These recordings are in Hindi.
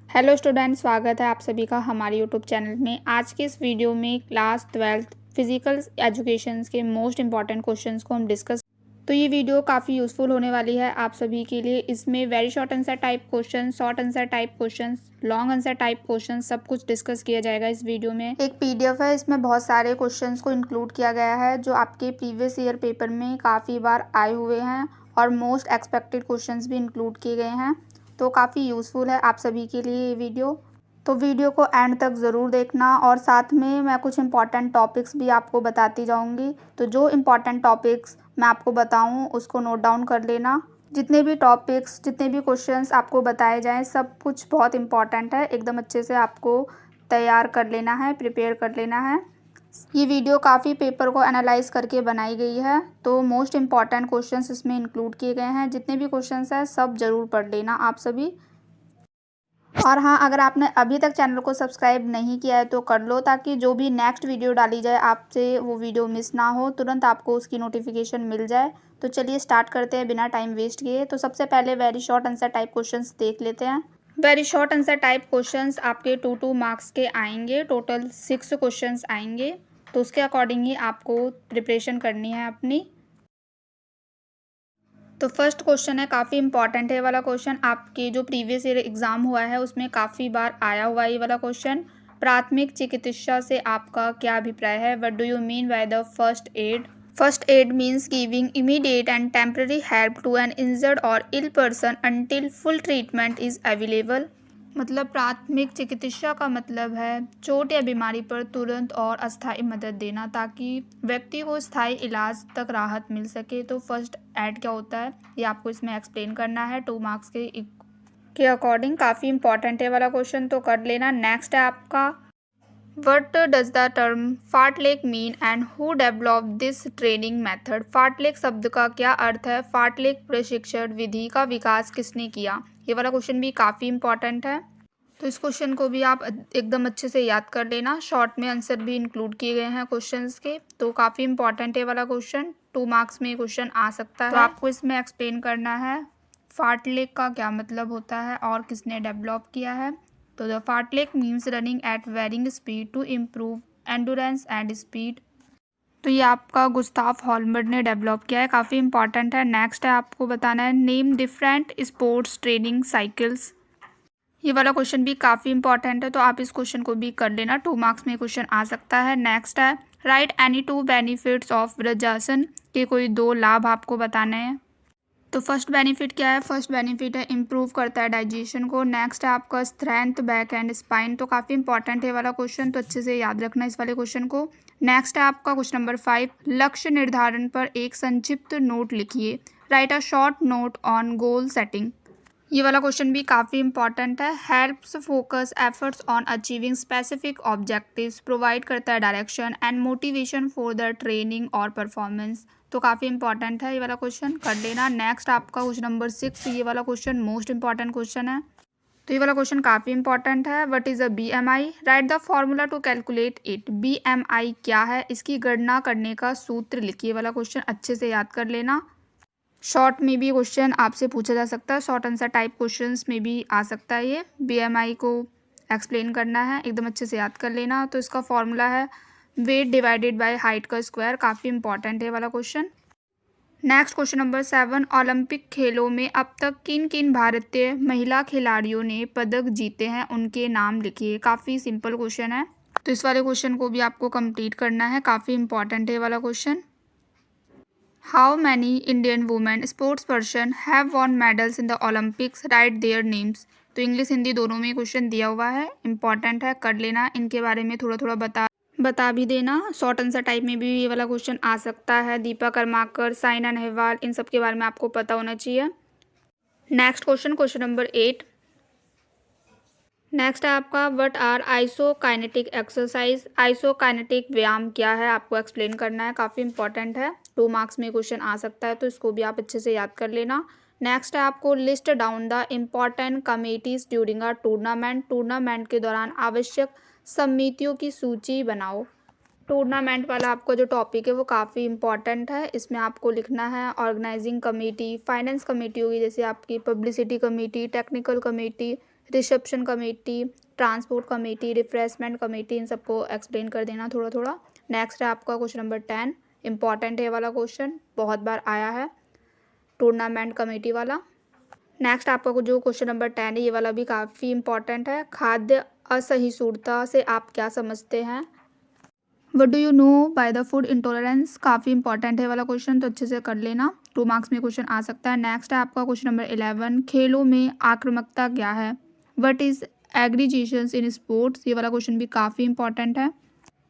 हेलो स्टूडेंट, स्वागत है आप सभी का हमारे यूट्यूब चैनल में। आज के इस वीडियो में क्लास 12th फिजिकल एजुकेशन के मोस्ट इंपॉर्टेंट क्वेश्चंस को हम डिस्कस। तो ये वीडियो काफ़ी यूज़फुल होने वाली है आप सभी के लिए। इसमें very short answer type question, short answer type question, long answer type question, सब कुछ डिस्कस किया जाएगा इस वीडियो में। एक पीडीएफ है, इसमें बहुत सारे क्वेश्चन को इंक्लूड किया गया है जो आपके प्रीवियस ईयर पेपर में काफ़ी बार आए हुए हैं और मोस्ट एक्सपेक्टेड क्वेश्चन भी इंक्लूड किए गए हैं। तो काफ़ी यूज़फुल है आप सभी के लिए ये वीडियो। तो वीडियो को एंड तक ज़रूर देखना और साथ में मैं कुछ इंपॉर्टेंट टॉपिक्स भी आपको बताती जाऊंगी। तो जो इंपॉर्टेंट टॉपिक्स मैं आपको बताऊं उसको नोट डाउन कर लेना। जितने भी टॉपिक्स, जितने भी क्वेश्चंस आपको बताए जाएं, सब कुछ बहुत इंपॉर्टेंट है। एकदम अच्छे से आपको तैयार कर लेना है, प्रिपेयर कर लेना है। ये वीडियो काफ़ी पेपर को एनालाइज करके बनाई गई है, तो मोस्ट इम्पॉर्टेंट क्वेश्चंस इसमें इंक्लूड किए गए हैं। जितने भी क्वेश्चंस हैं सब ज़रूर पढ़ लेना आप सभी। और हाँ, अगर आपने अभी तक चैनल को सब्सक्राइब नहीं किया है तो कर लो, ताकि जो भी नेक्स्ट वीडियो डाली जाए आपसे वो वीडियो मिस ना हो, तुरंत आपको उसकी नोटिफिकेशन मिल जाए। तो चलिए स्टार्ट करते हैं बिना टाइम वेस्ट किए। तो सबसे पहले very short answer type questions देख लेते हैं। Very short answer type questions आपके 2 मार्क्स के आएंगे। टोटल 6 क्वेश्चंस आएंगे, तो उसके अकॉर्डिंग ही आपको प्रिपरेशन करनी है अपनी। तो फर्स्ट क्वेश्चन है, काफ़ी इंपॉर्टेंट है ये वाला क्वेश्चन। आपके जो प्रीवियस ईयर एग्ज़ाम हुआ है उसमें काफ़ी बार आया हुआ है ये वाला क्वेश्चन। प्राथमिक चिकित्सा से आपका क्या अभिप्राय है? What do you mean by the first aid? First aid means giving immediate and temporary help to an injured और ill person until full treatment is available. मतलब प्राथमिक चिकित्सा का मतलब है चोट या बीमारी पर तुरंत और अस्थायी मदद देना, ताकि व्यक्ति को स्थायी इलाज तक राहत मिल सके। तो फर्स्ट एड क्या होता है ये आपको इसमें एक्सप्लेन करना है 2 मार्क्स के अकॉर्डिंग। काफ़ी इंपॉर्टेंट है वाला क्वेश्चन, तो कर लेना। नेक्स्ट है आपका, What does the term fartlek mean and who developed this training method? फार्टलेक शब्द का क्या अर्थ है? फार्टलेक प्रशिक्षण विधि का विकास किसने किया? ये वाला क्वेश्चन भी काफ़ी इंपॉर्टेंट है, तो इस क्वेश्चन को भी आप एकदम अच्छे से याद कर लेना। शॉर्ट में आंसर भी इंक्लूड किए गए हैं क्वेश्चंस के, तो काफ़ी इंपॉर्टेंट है वाला क्वेश्चन। 2 मार्क्स में क्वेश्चन आ सकता है। तो आपको इसमें एक्सप्लेन करना है फार्टलेक का क्या मतलब होता है और किसने डेवलप किया है। तो the fartlek means running at varying speed to improve endurance and speed. तो ये आपका गुस्ताफ हॉलमर्ड ने डेवलप किया है, काफ़ी इंपॉर्टेंट है। नेक्स्ट है आपको बताना है name different sports training cycles. ये वाला क्वेश्चन भी काफ़ी इंपॉर्टेंट है, तो आप इस क्वेश्चन को भी कर लेना। 2 मार्क्स में क्वेश्चन आ सकता है। नेक्स्ट है right any 2 benefits of vajrasana के कोई 2 लाभ आपको बताने हैं। तो फर्स्ट बेनिफिट क्या है? फर्स्ट बेनिफिट है इम्प्रूव करता है डाइजेशन को। नेक्स्ट है आपका स्ट्रेंथ बैक एंड स्पाइन। तो काफ़ी इंपॉर्टेंट है वाला क्वेश्चन, तो अच्छे से याद रखना इस वाले क्वेश्चन को। नेक्स्ट है आपका क्वेश्चन नंबर 5, लक्ष्य निर्धारण पर एक संक्षिप्त नोट लिखिए। Right a short note on goal setting. ये वाला क्वेश्चन भी काफ़ी इंपॉर्टेंट है। Helps focus efforts on achieving specific objectives, provide करता है direction and motivation for the training और परफॉर्मेंस। तो काफ़ी इंपॉर्टेंट है ये वाला क्वेश्चन, कर लेना। नेक्स्ट आपका क्वेश्चन नंबर 6, ये वाला क्वेश्चन मोस्ट इंपॉर्टेंट क्वेश्चन है। तो ये वाला क्वेश्चन काफ़ी इंपॉर्टेंट है। What is a BMI? Write the formula to calculate it. BMI क्या है, इसकी गणना करने का सूत्र लिखिए। वाला क्वेश्चन अच्छे से याद कर लेना। शॉर्ट में भी क्वेश्चन आपसे पूछा जा सकता है, शॉर्ट आंसर टाइप क्वेश्चंस में भी आ सकता है। ये BMI को एक्सप्लेन करना है, एकदम अच्छे से याद कर लेना। तो इसका फॉर्मूला है वेट डिवाइडेड बाय हाइट का स्क्वायर। काफ़ी इंपॉर्टेंट है वाला question. Next question number 7, Olympic खेलों में अब तक किन किन भारतीय महिला खिलाड़ियों ने पदक जीते हैं, उनके नाम लिखिए। काफ़ी सिंपल क्वेश्चन है, तो इस वाले क्वेश्चन को भी आपको कंप्लीट करना है। काफ़ी इंपॉर्टेंट है वाला question. How many Indian women sports person have won medals in the Olympics? Write their names. तो इंग्लिश हिंदी दोनों में क्वेश्चन दिया हुआ है, इंपॉर्टेंट है, कर लेना। इनके बारे में थोड़ा थोड़ा बता भी देना। शॉर्ट आंसर टाइप में भी ये वाला क्वेश्चन आ सकता है। दीपा कर्माकर, साइना नेहवाल, इन सब के बारे में आपको पता होना चाहिए। Next question, question number 8। Next है आपका what are isokinetic exercise. Isokinetic व्यायाम क्या है आपको एक्सप्लेन करना है, काफ़ी इंपॉर्टेंट है। 2 मार्क्स में क्वेश्चन आ सकता है, तो इसको भी आप अच्छे से याद कर लेना। नेक्स्ट है आपको list down the important committees during a tournament. Tournament के दौरान आवश्यक समितियों की सूची बनाओ। टूर्नामेंट वाला आपका जो टॉपिक है वो काफ़ी इंपॉर्टेंट है। इसमें आपको लिखना है ऑर्गेनाइजिंग कमेटी, फाइनेंस कमेटी होगी जैसे आपकी, publicity committee, technical committee, reception committee, transport committee, refreshment committee, इन सबको एक्सप्लेन कर देना थोड़ा थोड़ा। नेक्स्ट है आपका क्वेश्चन नंबर 10, इंपॉर्टेंट है ये वाला क्वेश्चन, बहुत बार आया है, टूर्नामेंट कमेटी वाला। नेक्स्ट आपका जो क्वेश्चन नंबर 10 है ये वाला भी काफ़ी इंपॉर्टेंट है। खाद्य असहिष्णुता से आप क्या समझते हैं? What do you know by the food intolerance? काफ़ी इंपॉर्टेंट है वाला क्वेश्चन, तो अच्छे से कर लेना, 2 मार्क्स में क्वेश्चन आ सकता है। नेक्स्ट है आपका क्वेश्चन नंबर 11, खेलों में आक्रामकता क्या है? What is aggressions in sports? ये वाला क्वेश्चन भी काफ़ी इंपॉर्टेंट है।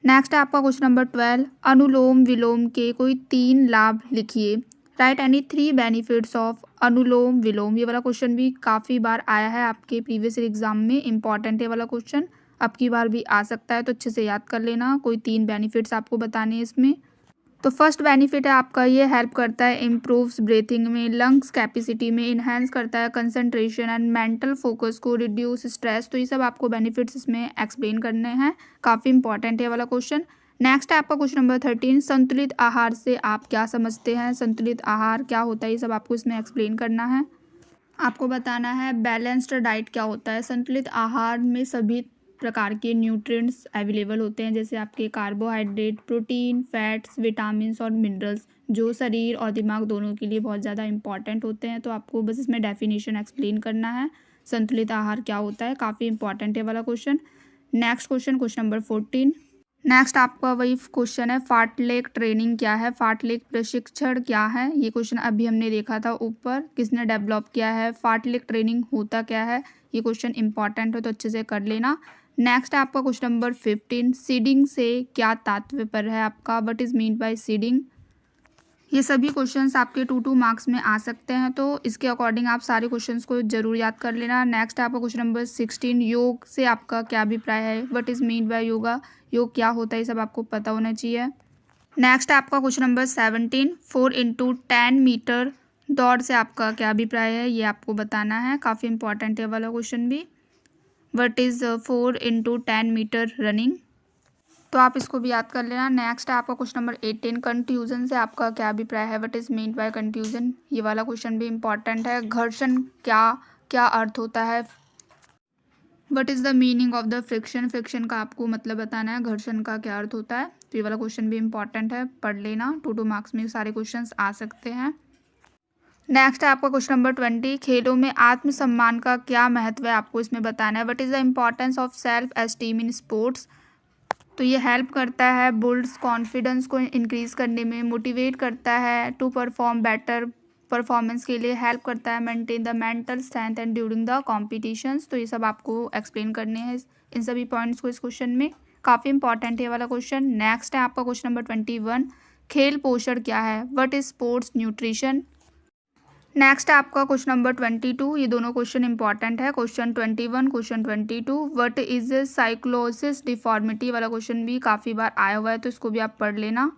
नेक्स्ट है आपका क्वेश्चन नंबर 12, अनुलोम विलोम के कोई 3 लाभ लिखिए। राइट एनी 3 बेनिफिट्स ऑफ अनुलोम विलोम। ये वाला क्वेश्चन भी काफ़ी बार आया है आपके प्रीवियस एग्जाम में, इंपॉर्टेंट है वाला क्वेश्चन, अब की बार भी आ सकता है, तो अच्छे से याद कर लेना। कोई 3 बेनिफिट्स आपको बताने हैं इसमें। तो फर्स्ट बेनिफिट है आपका, ये हेल्प करता है इम्प्रूव्स ब्रीथिंग में, लंग्स कैपेसिटी में, इन्हेंस करता है कंसंट्रेशन एंड मेंटल फोकस को, रिड्यूस स्ट्रेस। तो ये सब आपको बेनिफिट्स इसमें एक्सप्लेन करने हैं, काफ़ी इंपॉर्टेंट है वाला क्वेश्चन। नेक्स्ट है आपका क्वेश्चन नंबर 13, संतुलित आहार से आप क्या समझते हैं? संतुलित आहार क्या होता है, ये सब आपको इसमें एक्सप्लेन करना है। आपको बताना है बैलेंस्ड डाइट क्या होता है। संतुलित आहार में सभी प्रकार के न्यूट्रिएंट्स अवेलेबल होते हैं, जैसे आपके कार्बोहाइड्रेट, प्रोटीन, फैट्स, विटामिन्स और मिनरल्स, जो शरीर और दिमाग दोनों के लिए बहुत ज़्यादा इंपॉर्टेंट होते हैं। तो आपको बस इसमें डेफिनेशन एक्सप्लेन करना है, संतुलित आहार क्या होता है, काफ़ी इंपॉर्टेंट है वाला question. Next question number 14। Next आपका वही क्वेश्चन है, फार्टलेक ट्रेनिंग क्या है? फार्टलेक प्रशिक्षण क्या है? ये क्वेश्चन अभी हमने देखा था ऊपर, किसने डेवलप किया है? फार्टलेक ट्रेनिंग होता क्या है? ये क्वेश्चन इंपॉर्टेंट हो तो अच्छे से कर लेना। नेक्स्ट है आपका क्वेश्चन नंबर 15, सीडिंग से क्या तात्पर्य है आपका? What is mean by seeding? ये सभी क्वेश्चंस आपके 2 मार्क्स में आ सकते हैं, तो इसके अकॉर्डिंग आप सारे क्वेश्चंस को जरूर याद कर लेना। नेक्स्ट आपका क्वेश्चन नंबर 16, योग से आपका क्या अभिप्राय है? What is mean by yoga? योग क्या होता है, ये सब आपको पता होना चाहिए। नेक्स्ट आपका क्वेश्चन नंबर 17, 4x10 मीटर दौड़ से आपका क्या अभिप्राय है? ये आपको बताना है, काफ़ी इंपॉर्टेंट है वाला क्वेश्चन भी। What is 4x10 metre running? तो आप इसको भी याद कर लेना। नेक्स्ट है आपका क्वेश्चन नंबर 18, कंफ्यूजन से आपका क्या अभिप्राय है? What is mean by confusion? ये वाला क्वेश्चन भी इंपॉर्टेंट है। घर्षण क्या क्या अर्थ होता है? What is the meaning of the friction? Friction का आपको मतलब बताना है, घर्षण का क्या अर्थ होता है। तो ये वाला क्वेश्चन भी इंपॉर्टेंट है, पढ़ लेना, 2 मार्क्स में सारे क्वेश्चन आ सकते हैं। नेक्स्ट है आपका क्वेश्चन नंबर 20, खेलों में आत्मसम्मान का क्या महत्व है, आपको इसमें बताना है। What is the importance of self esteem in sports? तो ये हेल्प करता है बुल्ड्स कॉन्फिडेंस को इंक्रीज़ करने में, मोटिवेट करता है टू परफॉर्म बेटर, परफॉर्मेंस के लिए हेल्प करता है, maintain the mental strength and during the competitions. तो ये सब आपको एक्सप्लेन करने हैं इन सभी पॉइंट्स को इस क्वेश्चन में, काफ़ी इंपॉर्टेंट है वाला क्वेश्चन। नेक्स्ट है आपका क्वेश्चन नंबर 21, खेल पोषण क्या है? What is sports nutrition? Next है आपका क्वेश्चन नंबर 22, ये दोनों क्वेश्चन इंपॉर्टेंट है, question 21, question 22। What is cyclosis deformity वाला क्वेश्चन भी काफ़ी बार आया हुआ है, तो इसको भी आप पढ़ लेना।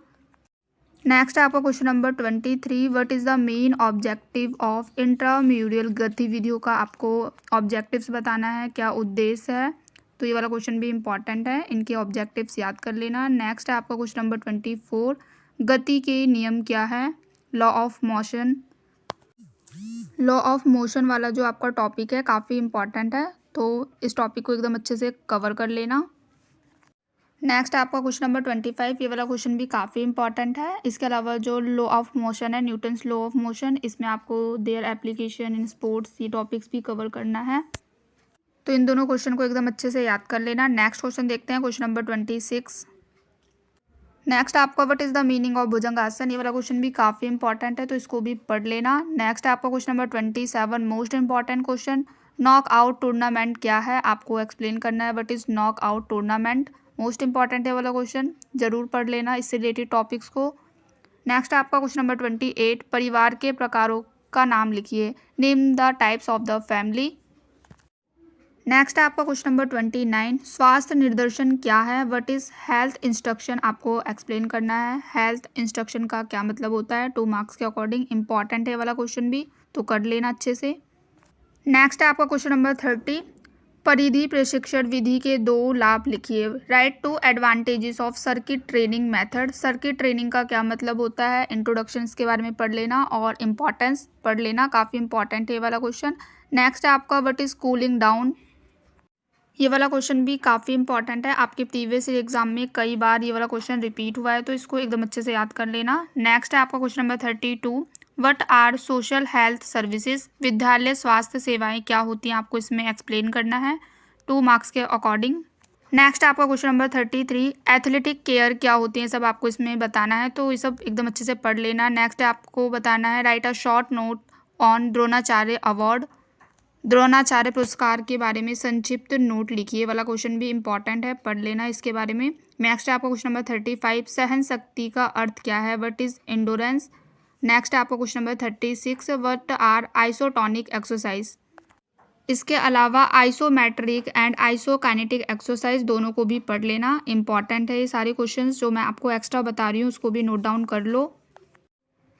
नेक्स्ट है आपका question number 23, what is the main objective of intramural गतिविधियों का आपको ऑब्जेक्टिव्स बताना है, क्या उद्देश्य है। तो ये वाला क्वेश्चन भी इंपॉर्टेंट है, इनके ऑब्जेक्टिव्स याद कर लेना। नेक्स्ट है आपका क्वेश्चन नंबर 24, गति के नियम क्या है? Law of motion. Law of motion वाला जो आपका टॉपिक है काफ़ी इंपॉर्टेंट है, तो इस टॉपिक को एकदम अच्छे से कवर कर लेना। नेक्स्ट आपका क्वेश्चन नंबर 25, ये वाला क्वेश्चन भी काफ़ी इंपॉर्टेंट है। इसके अलावा जो लॉ ऑफ मोशन है, न्यूटन्स लॉ ऑफ मोशन, इसमें आपको देयर एप्लीकेशन इन स्पोर्ट्स, ये टॉपिक्स भी कवर करना है, तो इन दोनों क्वेश्चन को एकदम अच्छे से याद कर लेना। नेक्स्ट क्वेश्चन देखते हैं, क्वेश्चन नंबर 26। नेक्स्ट आपका what is the meaning of Bhujangasana? ये वाला क्वेश्चन भी काफ़ी इंपॉर्टेंट है, तो इसको भी पढ़ लेना। नेक्स्ट आपका question number 27, most important question, knock out tournament क्या है? आपको एक्सप्लेन करना है, what is knock out tournament? Most important है वाला क्वेश्चन, जरूर पढ़ लेना इससे रिलेटेड टॉपिक्स को। नेक्स्ट आपका क्वेश्चन नंबर 28, परिवार के प्रकारों का नाम लिखिए, name the types of the family. Next है आपका क्वेश्चन नंबर 29, स्वास्थ्य निर्देशन क्या है? What is health instruction? आपको एक्सप्लेन करना है, हेल्थ इंस्ट्रक्शन का क्या मतलब होता है, 2 मार्क्स के अकॉर्डिंग इंपॉर्टेंट है वाला क्वेश्चन भी, तो कर लेना अच्छे से। नेक्स्ट है आपका क्वेश्चन नंबर 30, परिधि प्रशिक्षण विधि के 2 लाभ लिखिए, right 2 advantages of circuit training method. Circuit training का क्या मतलब होता है, इंट्रोडक्शन के बारे में पढ़ लेना और इम्पॉर्टेंस पढ़ लेना, काफ़ी इंपॉर्टेंट है वाला क्वेश्चन। नेक्स्ट है आपका व्हाट इज़ कूलिंग डाउन? ये वाला क्वेश्चन भी काफ़ी इंपॉर्टेंट है, आपके प्रीवियस एग्जाम में कई बार ये वाला क्वेश्चन रिपीट हुआ है, तो इसको एकदम अच्छे से याद कर लेना। नेक्स्ट है आपका question number 32, what are social health services? विद्यालय स्वास्थ्य सेवाएं क्या होती हैं, आपको इसमें एक्सप्लेन करना है 2 मार्क्स के अकॉर्डिंग। नेक्स्ट आपका क्वेश्चन नंबर 33, एथलेटिक केयर क्या होती है, सब आपको इसमें बताना है, तो ये सब एकदम अच्छे से पढ़ लेना। नेक्स्ट आपको बताना है right a short note on Dronacharya award. Dronacharya पुरस्कार के बारे में संक्षिप्त नोट लिखिए वाला क्वेश्चन भी इंपॉर्टेंट है, पढ़ लेना इसके बारे में। नेक्स्ट आपका क्वेश्चन नंबर 35, सहन शक्ति का अर्थ क्या है, व्हाट इज एंडोरेंस। नेक्स्ट आपका question number 36, what are isotonic exercise. इसके अलावा आइसोमेट्रिक एंड आइसोकाइनेटिक एक्सरसाइज दोनों को भी पढ़ लेना, इंपॉर्टेंट है ये सारे क्वेश्चंस जो मैं आपको एक्स्ट्रा बता रही हूँ, उसको भी नोट डाउन कर लो।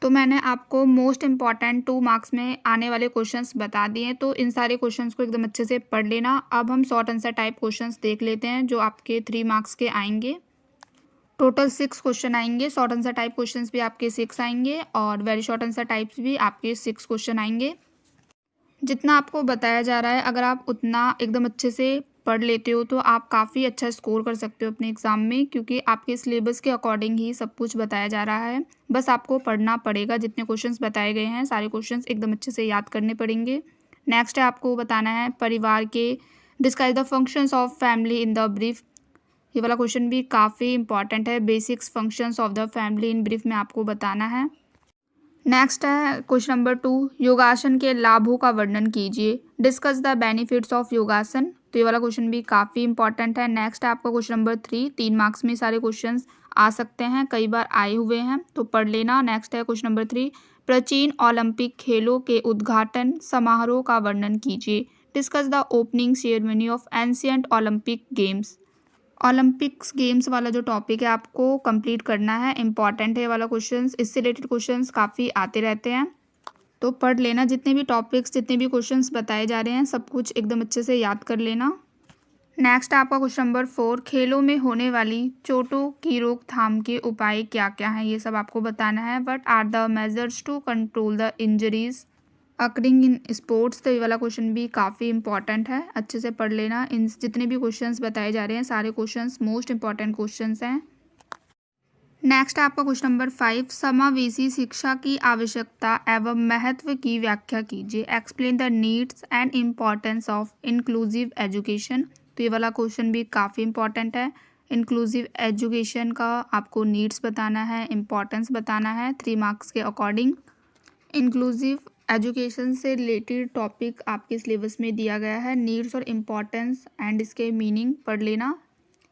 तो मैंने आपको मोस्ट इम्पॉर्टेंट 2 मार्क्स में आने वाले क्वेश्चंस बता दिए हैं, तो इन सारे क्वेश्चंस को एकदम अच्छे से पढ़ लेना। अब हम शॉर्ट आंसर टाइप क्वेश्चंस देख लेते हैं जो आपके 3 मार्क्स के आएंगे। टोटल 6 क्वेश्चन आएंगे, शॉर्ट आंसर टाइप क्वेश्चंस भी आपके 6 आएंगे और वेरी शॉर्ट आंसर टाइप्स भी आपके 6 क्वेश्चन आएंगे। जितना आपको बताया जा रहा है अगर आप उतना एकदम अच्छे से पढ़ लेते हो तो आप काफ़ी अच्छा स्कोर कर सकते हो अपने एग्ज़ाम में, क्योंकि आपके सिलेबस के अकॉर्डिंग ही सब कुछ बताया जा रहा है। बस आपको पढ़ना पड़ेगा, जितने क्वेश्चंस बताए गए हैं सारे क्वेश्चंस एकदम अच्छे से याद करने पड़ेंगे। नेक्स्ट है आपको बताना है परिवार के describe the functions of family in the brief. ये वाला क्वेश्चन भी काफ़ी इंपॉर्टेंट है, basics functions of the family in brief में आपको बताना है। नेक्स्ट है क्वेश्चन नंबर 2, योगासन के लाभों का वर्णन कीजिए, डिस्कस द बेनिफिट्स ऑफ योगासन। तो ये वाला क्वेश्चन भी काफ़ी इंपॉर्टेंट है। नेक्स्ट है आपका क्वेश्चन नंबर 3, 3 मार्क्स में सारे क्वेश्चंस आ सकते हैं, कई बार आए हुए हैं तो पढ़ लेना। नेक्स्ट है क्वेश्चन नंबर 3, प्राचीन ओलंपिक खेलों के उद्घाटन समारोह का वर्णन कीजिए, discuss the opening ceremony of ancient Olympic games. Olympics games वाला जो टॉपिक है आपको कंप्लीट करना है, इंपॉर्टेंट है ये वाला क्वेश्चंस, इससे रिलेटेड क्वेश्चंस काफ़ी आते रहते हैं, तो पढ़ लेना। जितने भी टॉपिक्स जितने भी क्वेश्चंस बताए जा रहे हैं सब कुछ एकदम अच्छे से याद कर लेना। नेक्स्ट आपका क्वेश्चन नंबर 4, खेलों में होने वाली चोटों की रोकथाम के उपाय क्या क्या हैं, ये सब आपको बताना है। What are the measures to control the injuries occurring in sports. तो ये वाला क्वेश्चन भी काफ़ी इंपॉर्टेंट है, अच्छे से पढ़ लेना। इन जितने भी क्वेश्चंस बताए जा रहे हैं सारे क्वेश्चंस मोस्ट इंपॉर्टेंट क्वेश्चंस हैं। नेक्स्ट आपका क्वेश्चन नंबर 5, समावेशी शिक्षा की आवश्यकता एवं महत्व की व्याख्या कीजिए, explain the needs and importance of inclusive education. तो ये वाला क्वेश्चन भी काफ़ी इंपॉर्टेंट है, इंक्लूसिव एजुकेशन का आपको नीड्स बताना है, इम्पॉर्टेंस बताना है 3 मार्क्स के अकॉर्डिंग। इंक्लूसिव एजुकेशन से रिलेटेड टॉपिक आपके सिलेबस में दिया गया है, नीड्स और इम्पॉर्टेंस एंड इसके मीनिंग पढ़ लेना।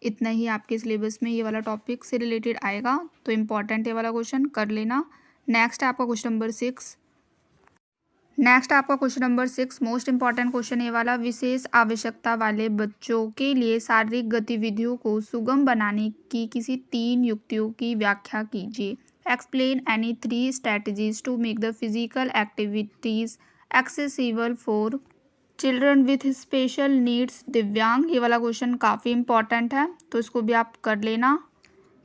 इतना ही आपके सिलेबस में ये वाला टॉपिक से रिलेटेड आएगा, तो इम्पॉर्टेंट है वाला क्वेश्चन कर लेना। नेक्स्ट आपका क्वेश्चन नंबर 6, नेक्स्ट आपका question number 6 most important question ये वाला, विशेष आवश्यकता वाले बच्चों के लिए शारीरिक गतिविधियों को सुगम बनाने की किसी 3 युक्तियों की व्याख्या कीजिए, explain any 3 strategies to make the physical activities accessible for children with special needs दिव्यांग। ये वाला क्वेश्चन काफ़ी इंपॉर्टेंट है, तो इसको भी आप कर लेना।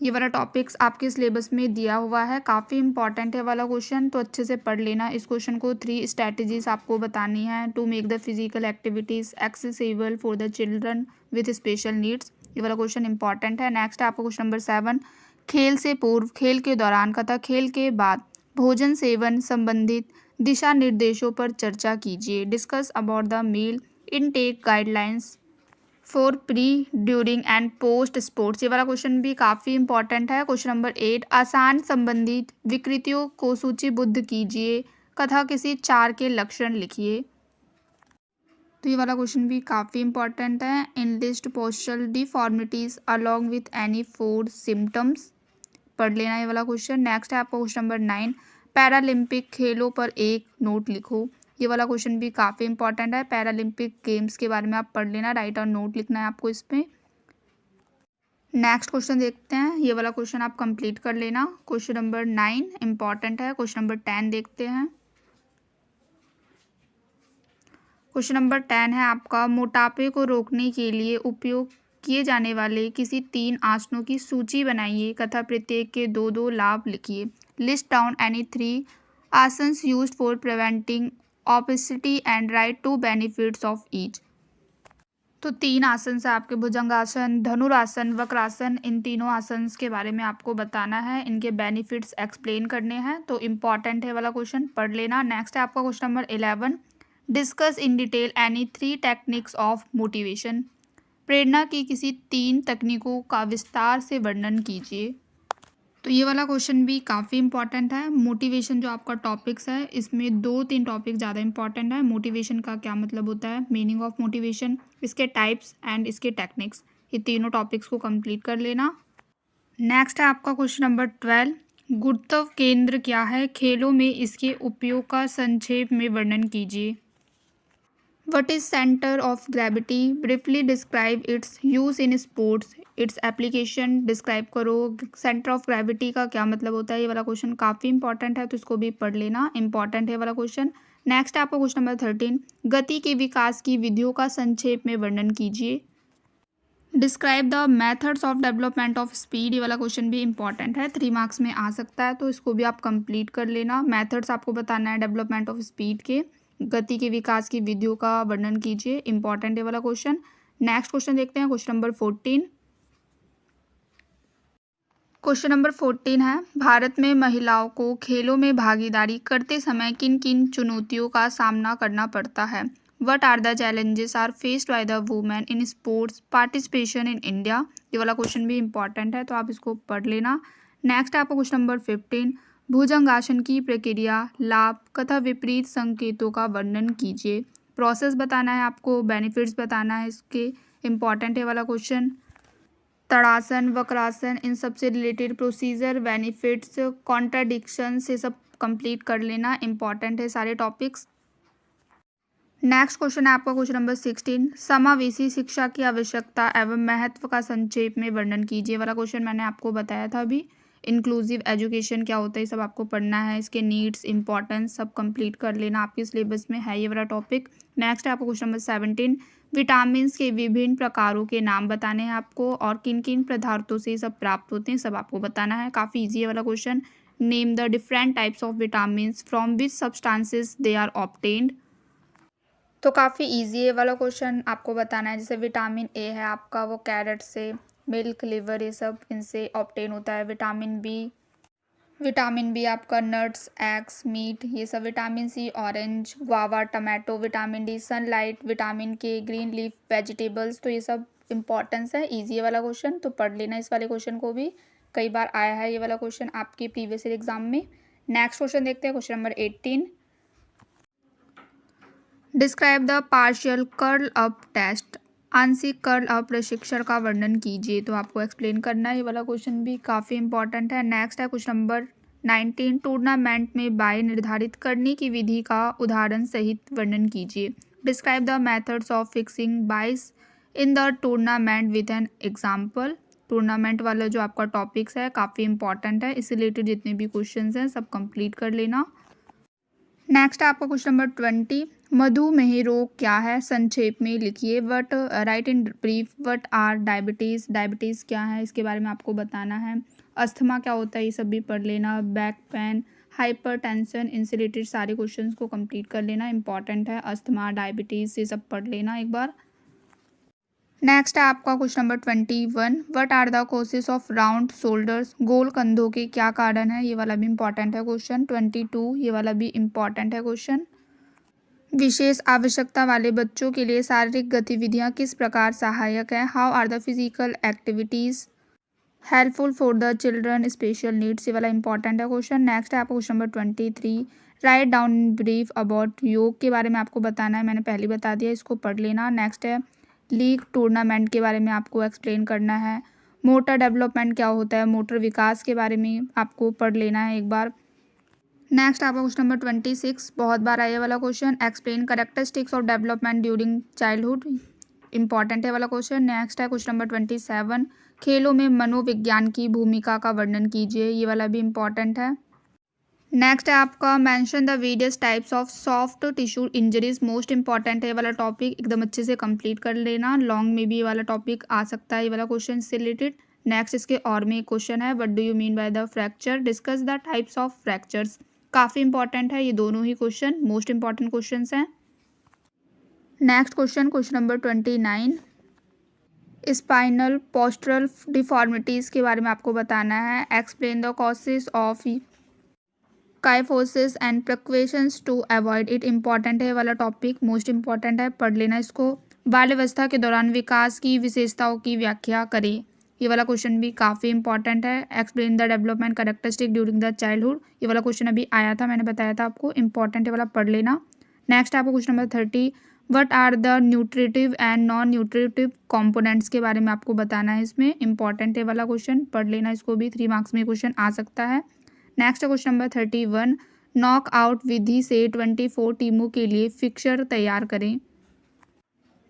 ये वाला टॉपिक्स आपके सिलेबस में दिया हुआ है, काफ़ी इंपॉर्टेंट है वाला क्वेश्चन, तो अच्छे से पढ़ लेना। इस क्वेश्चन को 3 स्ट्रैटेजीज आपको बतानी है to make the physical activities accessible for the children with special needs. ये वाला क्वेश्चन इंपॉर्टेंट है। नेक्स्ट आपका क्वेश्चन नंबर 7, खेल से पूर्व, खेल के दौरान तथा खेल के बाद भोजन सेवन संबंधित दिशा निर्देशों पर चर्चा कीजिए, discuss about the meal intake guidelines for pre during and post sports. ये वाला क्वेश्चन भी काफ़ी इंपॉर्टेंट है। क्वेश्चन नंबर 8, आसान संबंधित विकृतियों को सूचीबद्ध कीजिए, कथा किसी 4 के लक्षण लिखिए। तो ये वाला क्वेश्चन भी काफ़ी इंपॉर्टेंट है। In list postural deformities along with any 4 symptoms, पढ़ लेना ये वाला क्वेश्चन। नेक्स्ट है आपका क्वेश्चन नंबर 9, पैरालंपिक खेलों पर एक नोट लिखो। ये वाला क्वेश्चन भी काफ़ी इंपॉर्टेंट है, पैरालंपिक गेम्स के बारे में आप पढ़ लेना, राइट और नोट लिखना है आपको इस पर। नेक्स्ट क्वेश्चन देखते हैं, ये वाला क्वेश्चन आप कंप्लीट कर लेना। क्वेश्चन नंबर 9 इंपॉर्टेंट है। क्वेश्चन नंबर 10 देखते हैं। क्वेश्चन नंबर 10 है आपका, मोटापे को रोकने के लिए उपयोग किए जाने वाले किसी 3 आसनों की सूची बनाइए, तथा प्रत्येक के 2-2 लाभ लिखिए, list down any 3 asanas used for preventing obesity and right 2 benefits of each. तो 3 आसन है आपके, भुजंगासन, धनुरासन, वक्रासन। इन तीनों आसन के बारे में आपको बताना है, इनके बेनिफिट्स एक्सप्लेन करने हैं। तो इम्पॉर्टेंट है वाला क्वेश्चन, पढ़ लेना। नेक्स्ट है आपका question number 11, discuss in detail any 3 techniques of motivation. प्रेरणा की किसी 3 तकनीकों का विस्तार से वर्णन कीजिए। तो ये वाला क्वेश्चन भी काफ़ी इंपॉर्टेंट है। मोटिवेशन जो आपका टॉपिक्स है, इसमें 2-3 टॉपिक ज़्यादा इंपॉर्टेंट है। मोटिवेशन का क्या मतलब होता है, मीनिंग ऑफ मोटिवेशन, इसके टाइप्स एंड इसके टेक्निक्स, ये तीनों टॉपिक्स को कंप्लीट कर लेना। नेक्स्ट है आपका क्वेश्चन नंबर 12, गुरुत्व केंद्र क्या है, खेलों में इसके उपयोग का संक्षेप में वर्णन कीजिए। What is center of gravity? Briefly describe its use in sports. Its application describe करो। सेंटर ऑफ ग्रेविटी का क्या मतलब होता है, ये वाला क्वेश्चन काफ़ी इंपॉर्टेंट है, तो इसको भी पढ़ लेना, इंपॉर्टेंट है वाला क्वेश्चन। नेक्स्ट है आपका क्वेश्चन नंबर 13, गति के विकास की विधियों का संक्षेप में वर्णन कीजिए। Describe the methods of development of speed, ये वाला क्वेश्चन भी इंपॉर्टेंट है, 3 मार्क्स में आ सकता है, तो इसको भी आप कंप्लीट कर लेना। मेथड्स आपको बताना है डेवलपमेंट ऑफ स्पीड के, गति के विकास की विधियों का वर्णन कीजिए, इंपॉर्टेंट है वाला क्वेश्चन। नेक्स्ट क्वेश्चन देखते हैं, क्वेश्चन नंबर 14। क्वेश्चन नंबर 14 है, भारत में महिलाओं को खेलों में भागीदारी करते समय किन किन चुनौतियों का सामना करना पड़ता है। What are the challenges are faced by the women in sports participation in India, ये वाला क्वेश्चन भी इंपॉर्टेंट है, तो आप इसको पढ़ लेना। नेक्स्ट है आपका क्वेश्चन नंबर 15, भुजंगासन की प्रक्रिया, लाभ तथा विपरीत संकेतों का वर्णन कीजिए। प्रोसेस बताना है आपको, बेनिफिट्स बताना है इसके, इंपॉर्टेंट है वाला क्वेश्चन। तड़ासन, वक्रासन, इन सब से रिलेटेड प्रोसीजर, बेनिफिट्स, कॉन्ट्राडिक्शन से सब कंप्लीट कर लेना, इंपॉर्टेंट है सारे टॉपिक्स। नेक्स्ट क्वेश्चन है आपका क्वेश्चन नंबर 16, समावेशी शिक्षा की आवश्यकता एवं महत्व का संक्षेप में वर्णन कीजिए, वाला क्वेश्चन मैंने आपको बताया था अभी। इंक्लूसिव एजुकेशन क्या होता है, सब आपको पढ़ना है, इसके नीड्स, इंपॉर्टेंस सब कंप्लीट कर लेना, आपके सिलेबस में है ये वाला टॉपिक। नेक्स्ट है आपको क्वेश्चन नंबर 17, विटामिन के विभिन्न प्रकारों के नाम बताने हैं आपको, और किन किन पदार्थों से सब प्राप्त होते हैं, सब आपको बताना है, काफ़ी ईजी है वाला question. Name the different types of vitamin from which substances they are obtained, तो काफ़ी इजी है वाला क्वेश्चन, आपको बताना है। जैसे विटामिन ए है आपका, वो कैरेट से, मिल्क, लिवर, ये सब इनसे ऑब्टेन होता है। विटामिन बी आपका नट्स, एग्स, मीट, ये सब। Vitamin C orange, guava, tomato. Vitamin D sunlight. Vitamin K green leaf vegetables, तो ये सब इंपॉर्टेंस है, ईजी है वाला क्वेश्चन, तो पढ़ लेना इस वाले क्वेश्चन को भी, कई बार आया है ये वाला क्वेश्चन आपके प्रीवियस ईयर एग्जाम में। नेक्स्ट क्वेश्चन देखते हैं, question number 18, describe the partial curl up test, आंशिक कर्ल अप प्रशिक्षण का वर्णन कीजिए, तो आपको एक्सप्लेन करना है, ये वाला क्वेश्चन भी काफ़ी इंपॉर्टेंट है। नेक्स्ट है क्वेश्चन नंबर 19, टूर्नामेंट में बाय निर्धारित करने की विधि का उदाहरण सहित वर्णन कीजिए। Describe the methods of fixing byes in the tournament with an example, tournament वाला जो आपका टॉपिक्स है काफ़ी इंपॉर्टेंट है, इससे रिलेटेड जितने भी क्वेश्चन हैं सब कंप्लीट कर लेना। नेक्स्ट है आपका क्वेश्चन नंबर 20, मधुमेह रोग क्या है, संक्षेप में लिखिए। What write in brief, what are diabetes, diabetes क्या है इसके बारे में आपको बताना है। अस्थमा क्या होता है, ये सब भी पढ़ लेना। बैक पेन, हाइपरटेंशन, इनसे रिलेटेड सारे क्वेश्चंस को कंप्लीट कर लेना, इंपॉर्टेंट है। अस्थमा, डायबिटीज़, ये सब पढ़ लेना एक बार। नेक्स्ट है आपका question number 21, what are the causes of round shoulders, गोल कंधों के क्या कारण है, ये वाला भी इंपॉर्टेंट है क्वेश्चन। 22, ये वाला भी इंपॉर्टेंट है क्वेश्चन। विशेष आवश्यकता वाले बच्चों के लिए शारीरिक गतिविधियां किस प्रकार सहायक है, how are the physical activities helpful for the children special needs, ये वाला इंपॉर्टेंट है क्वेश्चन। नेक्स्ट है आपका question number 23, write down in brief about, योग के बारे में आपको बताना है, मैंने पहले बता दिया, इसको पढ़ लेना। नेक्स्ट है लीग टूर्नामेंट के बारे में आपको एक्सप्लेन करना है। मोटर डेवलपमेंट क्या होता है, मोटर विकास के बारे में आपको पढ़ लेना है एक बार। नेक्स्ट आपका क्वेश्चन नंबर 26, बहुत बार आया वाला question, explain characteristics of development during childhood, important है वाला क्वेश्चन। नेक्स्ट है क्वेश्चन नंबर 27, खेलों में मनोविज्ञान की भूमिका का वर्णन कीजिए, ये वाला भी इंपॉर्टेंट है। नेक्स्ट है आपका mention the various types of soft tissue injuries, most important है ये वाला टॉपिक, एकदम अच्छे से कंप्लीट कर लेना, लॉन्ग में भी ये वाला टॉपिक आ सकता है ये वाला क्वेश्चन से रिलेटेड। नेक्स्ट इसके और में एक क्वेश्चन है, what do you mean by the fracture, discuss the types of fractures, काफ़ी इंपॉर्टेंट है ये दोनों ही क्वेश्चन, मोस्ट इंपॉर्टेंट क्वेश्चन हैं। Next question, question number 29, spinal postural deformities के बारे में आपको बताना है। Explain the causes of kyphosis and precautions to avoid it. Important है वाला टॉपिक, मोस्ट इम्पॉर्टेंट है, पढ़ लेना इसको। बाल्यावस्था के दौरान विकास की विशेषताओं की व्याख्या करें। ये वाला क्वेश्चन भी काफ़ी इंपॉर्टेंट है। Explain the development characteristic during the childhood. ये वाला क्वेश्चन अभी आया था, मैंने बताया था आपको, इंपॉर्टेंट है वाला, पढ़ लेना। नेक्स्ट आपको question number 30, what are the nutritive and non nutritive components के बारे में आपको बताना है। इसमें इंपॉर्टेंट है वाला क्वेश्चन, पढ़ लेना इसको भी, 3 मार्क्स में क्वेश्चन आ सकता है। Next question number 31, knock out विधि से 24 टीमों के लिए फिक्सर तैयार करें।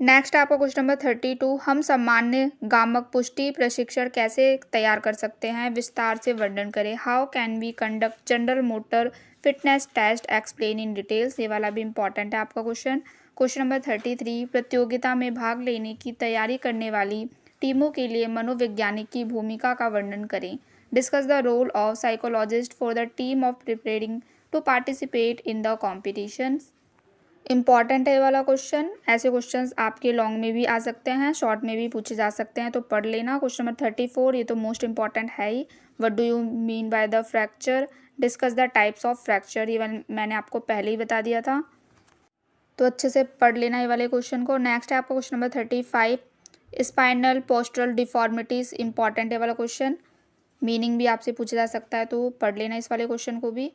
नेक्स्ट आपका क्वेश्चन नंबर 32, हम सामान्य गामक पुष्टि प्रशिक्षण कैसे तैयार कर सकते हैं, विस्तार से वर्णन करें। How can we conduct general motor fitness test, explain in details. ये वाला भी इंपॉर्टेंट है आपका क्वेश्चन। क्वेश्चन नंबर 33, प्रतियोगिता में भाग लेने की तैयारी करने वाली टीमों के लिए मनोवैज्ञानिक की भूमिका का वर्णन करें। Discuss the role of psychologist for the team of preparing to participate in the competition. Important है ये वाला क्वेश्चन। ऐसे क्वेश्चंस आपके लॉन्ग में भी आ सकते हैं, शॉर्ट में भी पूछे जा सकते हैं, तो पढ़ लेना। क्वेश्चन नंबर 34, ये तो मोस्ट इंपॉर्टेंट है ही। What do you mean by the fracture, discuss the types of fracture. ये मैंने आपको पहले ही बता दिया था, तो अच्छे से पढ़ लेना ये वाले क्वेश्चन को। नेक्स्ट है आपका question number 35, spinal postural deformities. Important है वाला क्वेश्चन, मीनिंग भी आपसे पूछा जा सकता है, तो पढ़ लेना इस वाले क्वेश्चन को भी।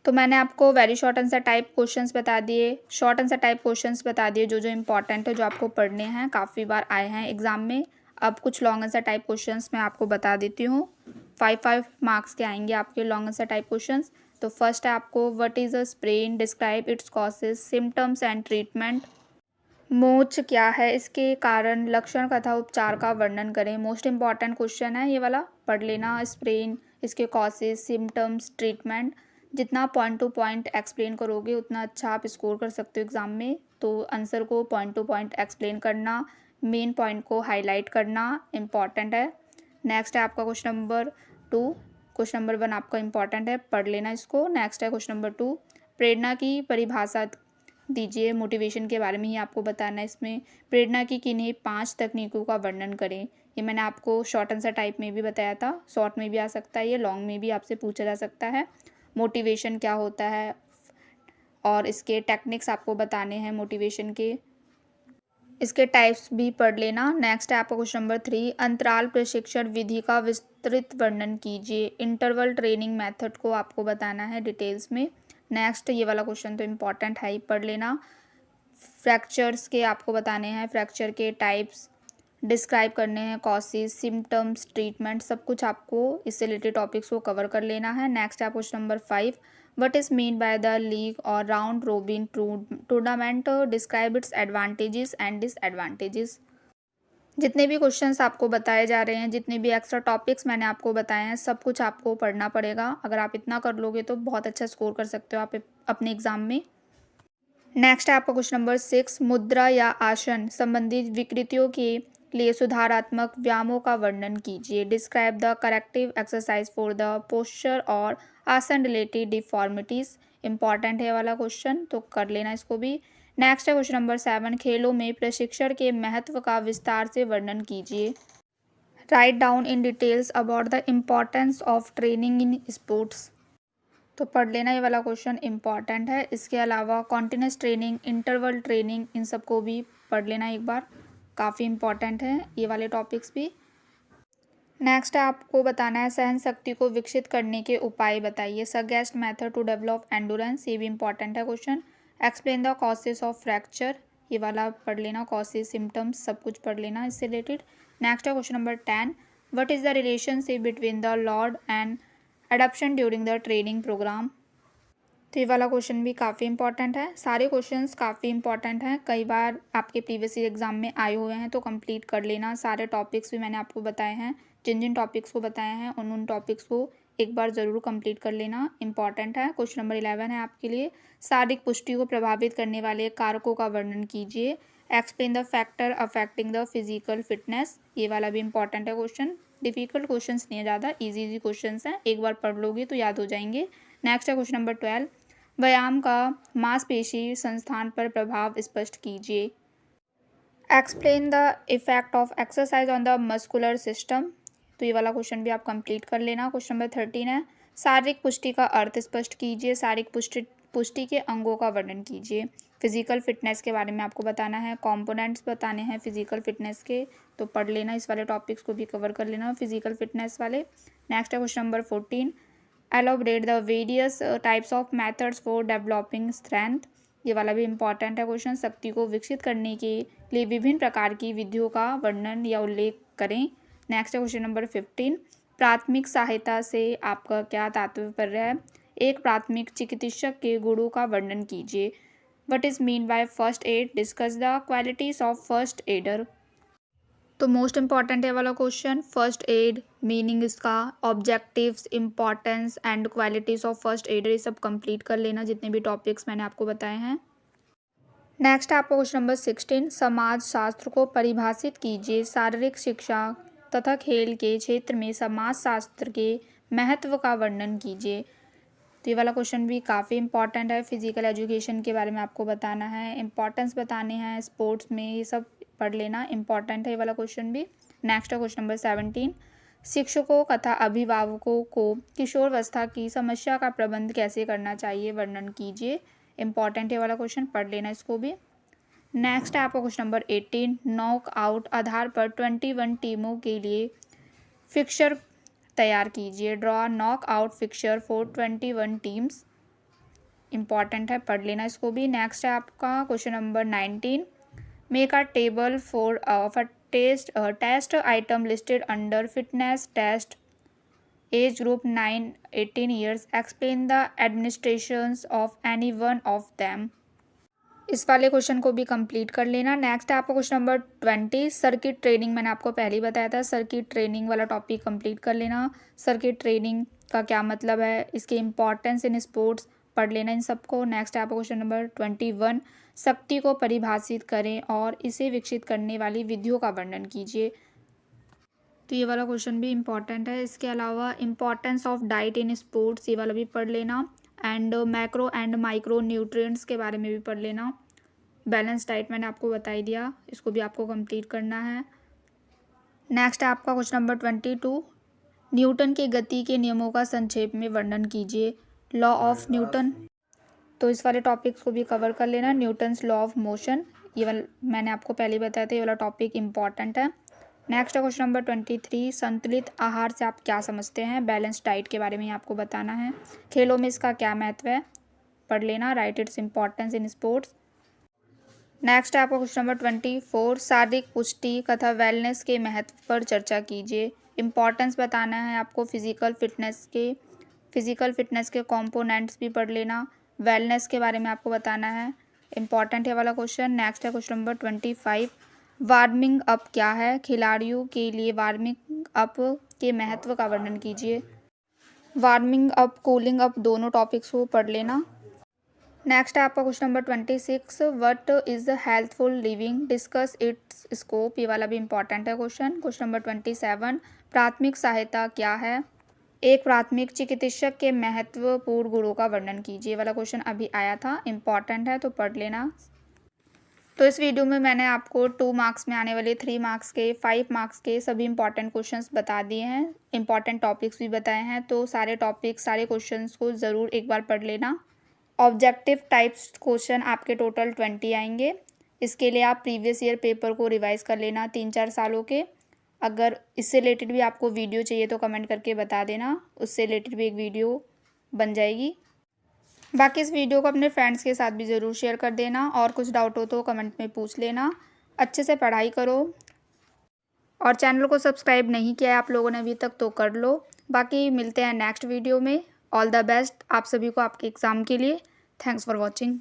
तो मैंने आपको very short answer type questions बता दिए, शॉर्ट आंसर टाइप क्वेश्चंस बता दिए जो जो इंपॉर्टेंट है, जो आपको पढ़ने हैं, काफ़ी बार आए हैं एग्जाम में। अब कुछ लॉन्ग आंसर टाइप क्वेश्चंस मैं आपको बता देती हूँ। 5 मार्क्स के आएंगे आपके लॉन्ग आंसर टाइप क्वेश्चंस। तो फर्स्ट है आपको, what is a sprain, describe its causes, symptoms and treatment. मोच क्या है, इसके कारण, लक्षण तथा उपचार का वर्णन करें। मोस्ट इंपॉर्टेंट क्वेश्चन है ये वाला, पढ़ लेना। स्प्रेन, इसके कॉजेज, सिम्टम्स, ट्रीटमेंट। जितना पॉइंट टू पॉइंट एक्सप्लेन करोगे उतना अच्छा आप स्कोर कर सकते हो एग्ज़ाम में। तो आंसर को पॉइंट टू पॉइंट एक्सप्लेन करना, मेन पॉइंट को हाईलाइट करना इंपॉर्टेंट है। नेक्स्ट है आपका क्वेश्चन नंबर 2। क्वेश्चन नंबर 1 आपका इंपॉर्टेंट है, पढ़ लेना इसको। नेक्स्ट है क्वेश्चन नंबर 2, प्रेरणा की परिभाषा दीजिए। मोटिवेशन के बारे में ही आपको बताना है इसमें। प्रेरणा की किन्हीं 5 तकनीकों का वर्णन करें। ये मैंने आपको शॉर्ट आंसर टाइप में भी बताया था, शॉर्ट में भी आ सकता है, ये लॉन्ग में भी आपसे पूछा जा सकता है। मोटिवेशन क्या होता है और इसके टेक्निक्स आपको बताने हैं मोटिवेशन के, इसके टाइप्स भी पढ़ लेना। नेक्स्ट है आपका क्वेश्चन नंबर 3, अंतराल प्रशिक्षण विधि का विस्तृत वर्णन कीजिए। इंटरवल ट्रेनिंग मेथड को आपको बताना है डिटेल्स में। नेक्स्ट ये वाला क्वेश्चन तो इम्पॉर्टेंट है ही, पढ़ लेना। फ्रैक्चर्स के आपको बताने हैं, फ्रैक्चर के टाइप्स डिस्क्राइब करने हैं, कॉजेज, सिम्टम्स, ट्रीटमेंट, सब कुछ आपको इससे रिलेटेड टॉपिक्स को कवर कर लेना है। नेक्स्ट है question number 5, what is mean by the league और round robin tournament, describe its advantages and disadvantages. जितने भी क्वेश्चंस आपको बताए जा रहे हैं, जितने भी एक्स्ट्रा टॉपिक्स मैंने आपको बताए हैं, सब कुछ आपको पढ़ना पड़ेगा। अगर आप इतना कर लोगे तो बहुत अच्छा स्कोर कर सकते हो आप अपने एग्ज़ाम में। नेक्स्ट है आपका क्वेश्चन नंबर 6, मुद्रा या आसन संबंधित विकृतियों के लिए सुधारात्मक व्यायामों का वर्णन कीजिए। Describe the corrective exercise for the posture और आसन रिलेटेड डिफॉर्मिटीज़। इंपॉर्टेंट है वाला क्वेश्चन, तो कर लेना इसको भी। नेक्स्ट है क्वेश्चन नंबर 7, खेलों में प्रशिक्षण के महत्व का विस्तार से वर्णन कीजिए। Right down in details about the importance of training in sports. तो पढ़ लेना ये वाला क्वेश्चन इंपॉर्टेंट है। इसके अलावा कॉन्टिन्यूस ट्रेनिंग, इंटरवल ट्रेनिंग, इन सबको भी पढ़ लेना एक बार, काफ़ी इंपॉर्टेंट है ये वाले टॉपिक्स भी। नेक्स्ट है आपको बताना है, सहन शक्ति को विकसित करने के उपाय बताइए। Suggest method to develop endurance, ये भी इंपॉर्टेंट है question. Explain the causes of fracture, ये वाला पढ़ लेना, कॉजेस, सिम्टम्स, सब कुछ पढ़ लेना इससे रिलेटेड। नेक्स्ट है question number 10, what is the relationship between the lord and adaption during the training programme. तो ये वाला क्वेश्चन भी काफ़ी इंपॉर्टेंट है। सारे क्वेश्चंस काफ़ी इंपॉर्टेंट हैं, कई बार आपके प्रीवियस ईयर एग्जाम में आए हुए हैं, तो कंप्लीट कर लेना। सारे टॉपिक्स भी मैंने आपको बताए हैं, जिन जिन टॉपिक्स को बताए हैं उन टॉपिक्स को एक बार ज़रूर कंप्लीट कर लेना, इंपॉर्टेंट है। क्वेश्चन नंबर 11 है आपके लिए, शारीरिक पुष्टि को प्रभावित करने वाले कारकों का वर्णन कीजिए। Explain the factor affecting the physical fitness, ये वाला भी इंपॉर्टेंट है क्वेश्चन। डिफिकल्ट क्वेश्चंस नहीं है ज़्यादा, इजी क्वेश्चंस हैं, एक बार पढ़ लोगे तो याद हो जाएंगे। नेक्स्ट है क्वेश्चन नंबर 12, व्यायाम का मांसपेशी संस्थान पर प्रभाव स्पष्ट कीजिए। Explain the effect of exercise on the muscular system. तो ये वाला क्वेश्चन भी आप कंप्लीट कर लेना। क्वेश्चन नंबर 13 है, शारीरिक पुष्टि का अर्थ स्पष्ट कीजिए। शारीरिक पुष्टि के अंगों का वर्णन कीजिए। फिजिकल फिटनेस के बारे में आपको बताना है, कंपोनेंट्स बताने हैं फिजिकल फिटनेस के, तो पढ़ लेना, इस वाले टॉपिक्स को भी कवर कर लेना फिजिकल फिटनेस वाले। नेक्स्ट है question number 14, elaborate the various types of methods for developing strength. ये वाला भी इंपॉर्टेंट है क्वेश्चन। शक्ति को विकसित करने के लिए विभिन्न प्रकार की विधियों का वर्णन या उल्लेख करें। नेक्स्ट है क्वेश्चन नंबर 15, प्राथमिक सहायता से आपका क्या तात्पर्य है। एक प्राथमिक चिकित्सक के गुणों का वर्णन कीजिए। What is mean by first aid, discuss the qualities of first adder. तो मोस्ट इम्पॉर्टेंट है वाला क्वेश्चन, फर्स्ट एड, मीनिंग इसका, objectives, importance and qualities of first adder, ये सब कंप्लीट कर लेना जितने भी टॉपिक्स मैंने आपको बताए हैं। नेक्स्ट है आपका क्वेश्चन नंबर 16, समाज शास्त्र को परिभाषित कीजिए। शारीरिक शिक्षा तथा खेल के क्षेत्र में समाज शास्त्र के महत्व का वर्णन कीजिए। तो ये वाला क्वेश्चन भी काफ़ी इंपॉर्टेंट है। फिजिकल एजुकेशन के बारे में आपको बताना है, इंपॉर्टेंस बताने हैं स्पोर्ट्स में, ये सब पढ़ लेना, इंपॉर्टेंट है ये वाला क्वेश्चन भी। नेक्स्ट है क्वेश्चन नंबर 17, शिक्षकों तथा अभिभावकों को किशोरावस्था की समस्या का प्रबंध कैसे करना चाहिए, वर्णन कीजिए। इंपॉर्टेंट है वाला क्वेश्चन, पढ़ लेना इसको भी। नेक्स्ट है आपका क्वेश्चन नंबर 18, नॉक आउट आधार पर 21 टीमों के लिए फिक्सर तैयार कीजिए। Draw knock out fixture for 21 teams, important है, पढ़ लेना इसको भी। नेक्स्ट है आपका question number 19, make a table for of a test item listed under fitness test age group 9-18 years, explain the administrations of any one of them. इस वाले क्वेश्चन को भी कंप्लीट कर लेना। नेक्स्ट है आपका क्वेश्चन नंबर 20, सर्किट ट्रेनिंग, मैंने आपको पहले ही बताया था, सर्किट ट्रेनिंग वाला टॉपिक कंप्लीट कर लेना। सर्किट ट्रेनिंग का क्या मतलब है, इसके इंपॉर्टेंस इन स्पोर्ट्स, पढ़ लेना इन सबको। नेक्स्ट है आपका क्वेश्चन नंबर 21, शक्ति को परिभाषित करें और इसे विकसित करने वाली विधियों का वर्णन कीजिए। तो ये वाला क्वेश्चन भी इंपॉर्टेंट है। इसके अलावा importance of diet in sports, ये वाला भी पढ़ लेना। And macro and micro nutrients के बारे में भी पढ़ लेना। बैलेंस डाइट मैंने आपको बता ही दिया, इसको भी आपको कंप्लीट करना है। नेक्स्ट है आपका क्वेश्चन नंबर 22, न्यूटन के गति के नियमों का संक्षेप में वर्णन कीजिए। लॉ ऑफ न्यूटन, तो इस वाले टॉपिक्स को भी कवर कर लेना। न्यूटन्स लॉ ऑफ मोशन, ये वाला मैंने आपको पहले ही बताया था, ये वाला टॉपिक इंपॉर्टेंट है। नेक्स्ट है क्वेश्चन नंबर 23, संतुलित आहार से आप क्या समझते हैं। बैलेंस डाइट के बारे में आपको बताना है। खेलों में इसका क्या महत्व है, पढ़ लेना। Right its importance in sports. Next है आपका क्वेश्चन नंबर 24, शारीरिक पुष्टि तथा वेलनेस के महत्व पर चर्चा कीजिए। इंपॉर्टेंस बताना है आपको फिजिकल फिटनेस के कंपोनेंट्स भी पढ़ लेना। वेलनेस के बारे में आपको बताना है, इंपॉर्टेंट है वाला क्वेश्चन। नेक्स्ट है क्वेश्चन नंबर 25, वार्मिंग अप क्या है। खिलाड़ियों के लिए वार्मिंग अप के महत्व का वर्णन कीजिए। वार्मिंग अप, कूलिंग अप, दोनों टॉपिक्स को पढ़ लेना। नेक्स्ट है आपका question number 26, what is the healthful living, discuss it's scope, ये वाला भी इंपॉर्टेंट है क्वेश्चन। क्वेश्चन नंबर 27, प्राथमिक सहायता क्या है। एक प्राथमिक चिकित्सक के महत्वपूर्ण गुणों का वर्णन कीजिए, ये वाला क्वेश्चन अभी आया था, इंपॉर्टेंट है, तो पढ़ लेना। तो इस वीडियो में मैंने आपको 2 मार्क्स में आने वाले 3 मार्क्स के 5 मार्क्स के सभी इंपॉर्टेंट क्वेश्चंस बता दिए हैं, इंपॉर्टेंट टॉपिक्स भी बताए हैं। तो सारे टॉपिक्स, सारे क्वेश्चंस को ज़रूर एक बार पढ़ लेना। ऑब्जेक्टिव टाइप्स क्वेश्चन आपके टोटल 20 आएंगे। इसके लिए आप प्रीवियस ईयर पेपर को रिवाइज कर लेना 3-4 सालों के। अगर इससे रिलेटेड भी आपको वीडियो चाहिए तो कमेंट करके बता देना, उससे रिलेटेड भी एक वीडियो बन जाएगी। बाकी इस वीडियो को अपने फ्रेंड्स के साथ भी ज़रूर शेयर कर देना, और कुछ डाउट हो तो कमेंट में पूछ लेना। अच्छे से पढ़ाई करो, और चैनल को सब्सक्राइब नहीं किया है आप लोगों ने अभी तक तो कर लो। बाकी मिलते हैं नेक्स्ट वीडियो में। ऑल द बेस्ट आप सभी को आपके एग्ज़ाम के लिए। Thanks for watching.